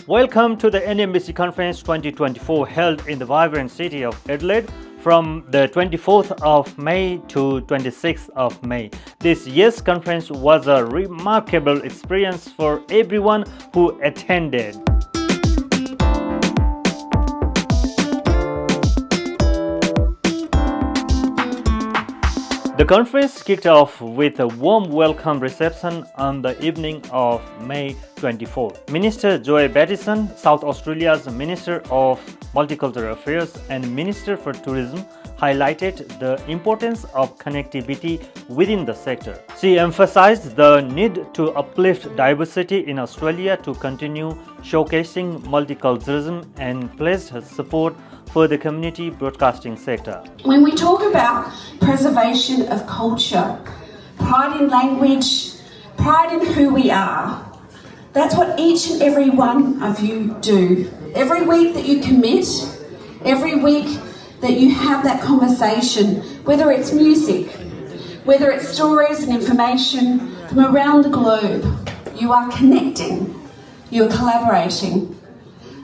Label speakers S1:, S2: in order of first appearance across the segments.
S1: Welcome to the NEMBC Conference 2024 held in the vibrant city of Adelaide from the 24th of May to 26th of May. This year's conference was a remarkable experience for everyone who attended. The conference kicked off with a warm welcome reception on the evening of May 24. Minister Joy Battison, South Australia's Minister of Multicultural Affairs and Minister for Tourism, highlighted the importance of connectivity within the sector. She emphasized the need to uplift diversity in Australia to continue showcasing multiculturalism and pledged her support for the community broadcasting sector.
S2: When we talk about preservation of culture, pride in language, pride in who we are, that's what each and every one of you do. Every week that you commit, every week that you have that conversation, whether it's music, whether it's stories and information from around the globe, you are connecting, you're collaborating,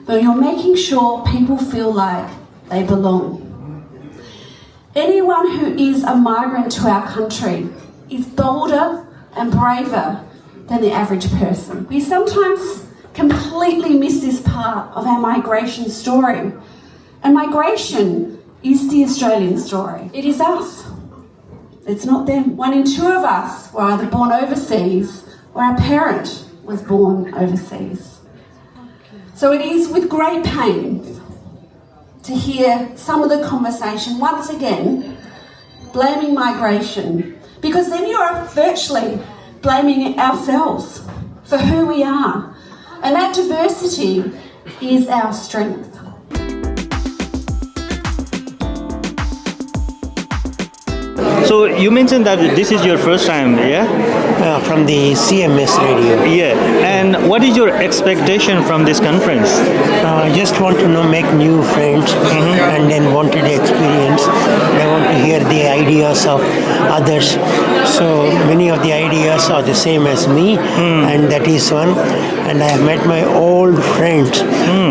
S2: but you're making sure people feel like they belong. Anyone who is a migrant to our country is bolder and braver than the average person. We sometimes completely miss this part of our migration story. And migration is the Australian story. It is us. It's not them. 1 in 2 of us were either born overseas or our parent was born overseas. So it is with great pain to hear some of the conversation once again blaming migration, because then you are virtually blaming ourselves for who we are. And that diversity is our strength.
S1: So you mentioned that this is your first time, yeah?
S3: From the CMS radio.
S1: Yeah. And what is your expectation from this conference?
S3: Just want to make new friends and then wanted the experience. I want to hear the ideas of others. So many of the ideas are the same as me, and that is one. And I have met my old friends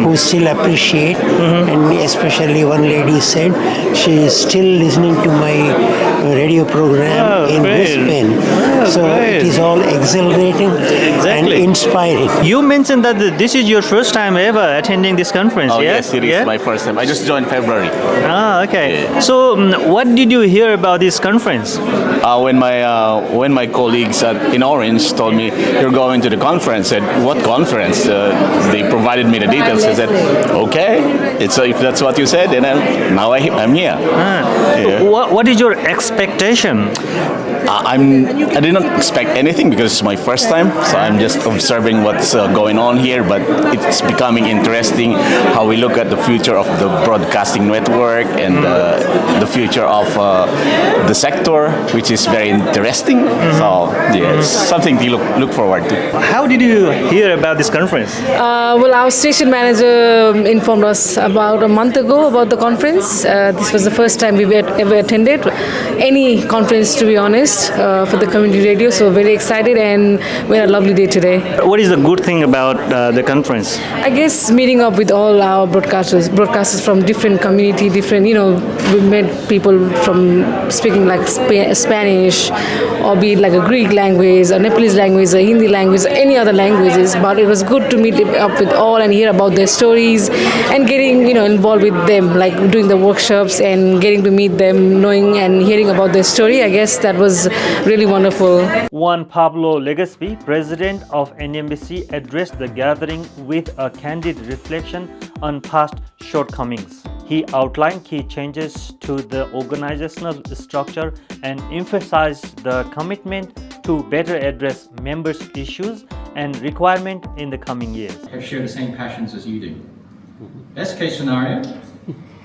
S3: who still appreciate, and especially one lady said she is still listening to my radio program in Brisbane. It is all exhilarating and inspiring.
S1: You mentioned that this is your first time ever attending this conference,
S4: Yes, it is my first time. I just joined February.
S1: Okay.
S4: Yeah.
S1: So, what did you hear about this conference?
S4: When my colleagues in Orange told me you're going to the conference, I said, what conference? They provided me the details. I said, okay, if that's what you said, then now I'm here.
S1: What is your expectation?
S4: I did not expect anything because it's my first time, so I'm just observing what's going on here, but it's becoming interesting how we look at the future of the broadcasting network and the future of the sector, which is very interesting. So it's something to look forward to.
S1: How did you hear about this conference?
S5: Our station manager informed us about a month ago about the conference. This was the first time we ever attended any conference, to be honest, for the community radio. So very excited, and we had a lovely day today.
S1: What is the good thing about the conference?
S5: I guess meeting up with all our broadcasters from different community, we met people from speaking like Spanish, or be it like a Greek language, or Nepalese language, or Hindi language, or any other languages. But it was good to meet up with all and hear about their stories and getting involved with them, like doing the workshops and getting to meet them, knowing and hearing about their story. I guess that was really wonderful.
S1: Juan Pablo Legaspi, president of NEMBC, addressed the gathering with a candid reflection on past shortcomings. He outlined key changes to the organizational structure and emphasized the commitment to better address members' issues and requirements in the coming years.
S6: I share the same passions as you do. Best case scenario,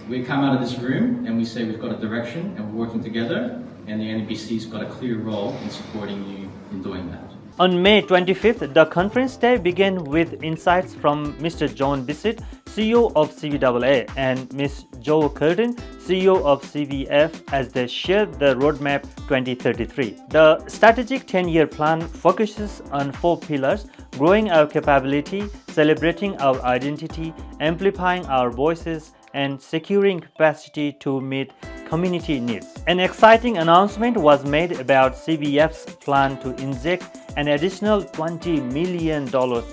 S6: we come out of this room and we say we've got a direction and we're working together, and the NEBC's got a clear role in supporting you in doing that.
S1: On May 25th, the conference day began with insights from Mr. John Bissett, CEO of CVAA, and Ms. Jo Curtin, CEO of CVF, as they shared the Roadmap 2033. The strategic 10-year plan focuses on 4 pillars, growing our capability, celebrating our identity, amplifying our voices, and securing capacity to meet community needs. An exciting announcement was made about CBF's plan to inject an additional $20 million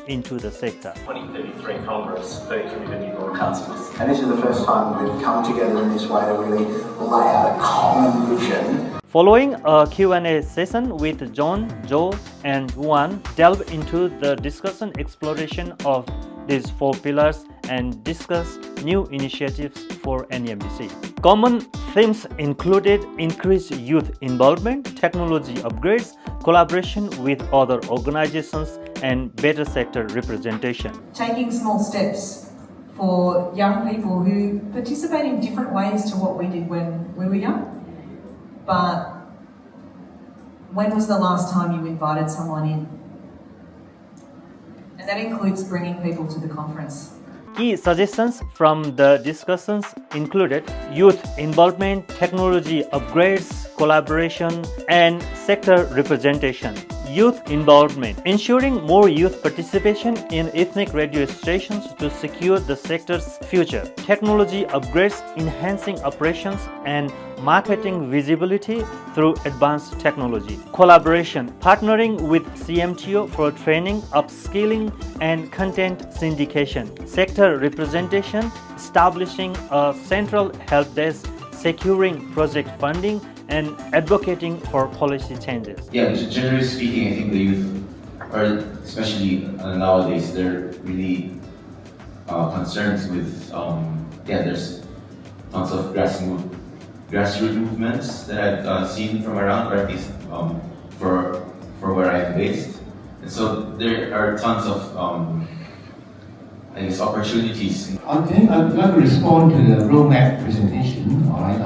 S1: into the sector.
S7: 2033 Congress for community broadcasters.
S8: And this is the first time we've come together in this way to really lay out a common vision.
S1: Following a Q&A session with John, Joe, and Juan, delve into the discussion exploration of these 4 pillars and discuss new initiatives for NEMBC. Common themes included increased youth involvement, technology upgrades, collaboration with other organizations, and better sector representation.
S9: Taking small steps for young people who participate in different ways to what we did when we were young. But when was the last time you invited someone in? And that includes bringing people to the conference.
S1: Key suggestions from the discussions included youth involvement, technology upgrades, collaboration, and sector representation. Youth involvement, ensuring more youth participation in ethnic radio stations to secure the sector's future. Technology upgrades, enhancing operations and marketing visibility through advanced technology. Collaboration, partnering with CMTO for training, upskilling, and content syndication. Sector representation, establishing a central help desk, securing project funding, and advocating for policy changes.
S10: Yeah, generally speaking, I think the youth are, especially nowadays, they're really concerned with, there's tons of grassroots movements that I've seen from around, or at least for where I'm based. And so there are tons of, opportunities.
S11: I think I'd like to respond to the roadmap presentation. All right,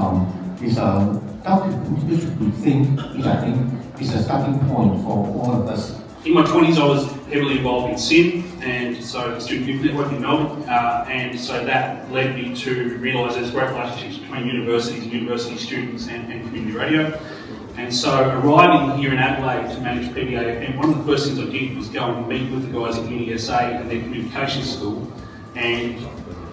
S11: it's a document which we think, I think, is a starting point for all of us.
S12: In my 20s, I was heavily involved in SIN, and so the Student Youth Network in Melbourne, and so that led me to realise there's great relationships between universities and university students and community radio. And so arriving here in Adelaide to manage PBAFM, one of the first things I did was go and meet with the guys at NEMBC SA and their communications school and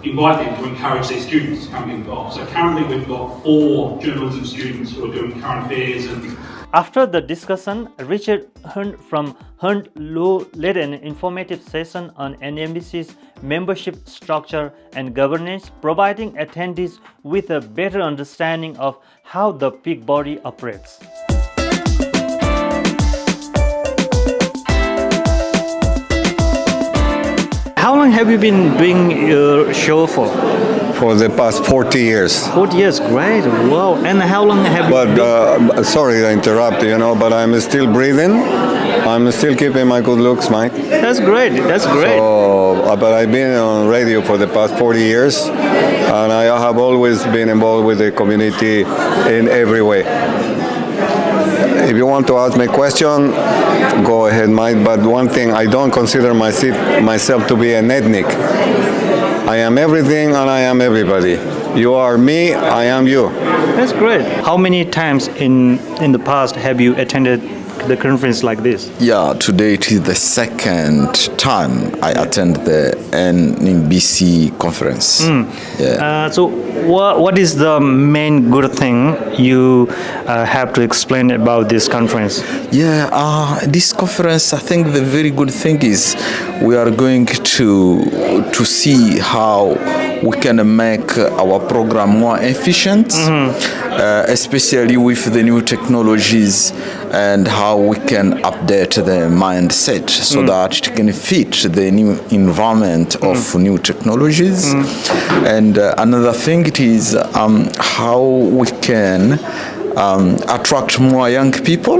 S12: invite them to encourage their students to come involved. So currently we've got 4 journalism students who are doing current affairs. And
S1: after the discussion, Richard Hunt from Hunt Law led an informative session on NEMBC's membership structure and governance, providing attendees with a better understanding of how the peak body operates. How long have you been doing your show for?
S13: For the past 40 years.
S1: 40 years, great, wow. And how long have you been?
S13: Sorry to interrupt, but I'm still breathing. I'm still keeping my good looks, Mike.
S1: That's great, that's great.
S13: But I've been on radio for the past 40 years, and I have always been involved with the community in every way. If you want to ask me a question, go ahead, Mike. But one thing, I don't consider myself to be an ethnic. I am everything and I am everybody. You are me, I am you.
S1: That's great. How many times in the past have you attended the conference like this?
S14: Yeah, today it is the second time I attend the NEMBC conference.
S1: Yeah. So what is the main good thing you have to explain about this conference?
S14: Yeah, this conference, I think the very good thing is we are going to see how we can make our program more efficient, especially with the new technologies, and how we can update the mindset so that it can fit the new environment of new technologies. And another thing it is how we can attract more young people,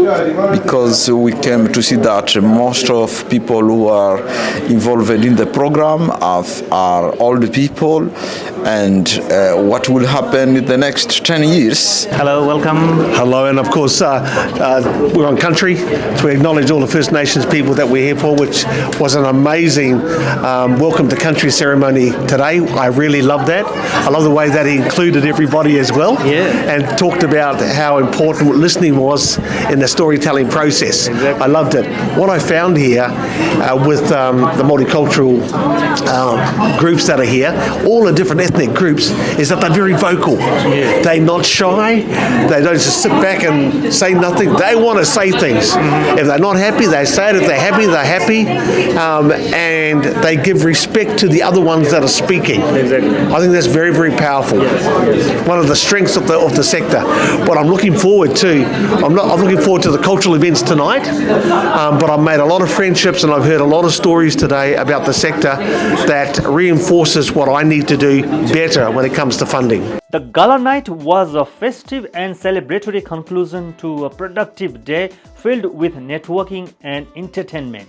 S14: because we came to see that most of people who are involved in the program are old people, and what will happen in the next 10 years.
S1: Hello, welcome.
S15: Hello, and of course we're on country, so we acknowledge all the First Nations people that we're here for, which was an amazing welcome to country ceremony today. I really love that. I love the way that he included everybody as well, and talked about how how important listening was in the storytelling process. Exactly. I loved it. What I found here with the multicultural groups that are here, all the different ethnic groups, is that they're very vocal. Yeah. They're not shy. They don't just sit back and say nothing. They want to say things. Mm-hmm. If they're not happy, they say it. If they're happy, they're happy. And they give respect to the other ones that are speaking. Exactly. I think that's very, very powerful. Yes. One of the strengths of the sector. What I'm looking forward to, I'm looking forward to the cultural events tonight, but I've made a lot of friendships and I've heard a lot of stories today about the sector that reinforces what I need to do better when it comes to funding.
S1: The gala night was a festive and celebratory conclusion to a productive day filled with networking and entertainment.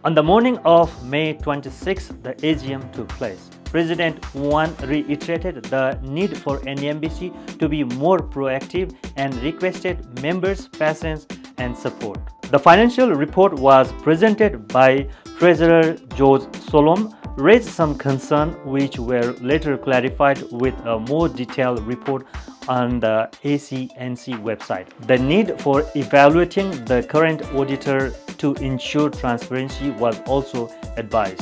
S1: On the morning of May 26, the AGM took place. President Wan reiterated the need for NEMBC to be more proactive and requested members' patience and support. The financial report was presented by Treasurer George Solom, raised some concern which were later clarified with a more detailed report on the ACNC website. The need for evaluating the current auditor to ensure transparency was also advised.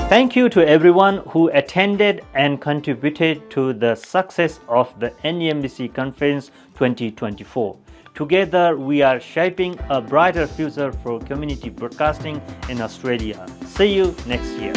S1: Thank you to everyone who attended and contributed to the success of the NEMBC Conference 2024. Together, we are shaping a brighter future for community broadcasting in Australia. See you next year.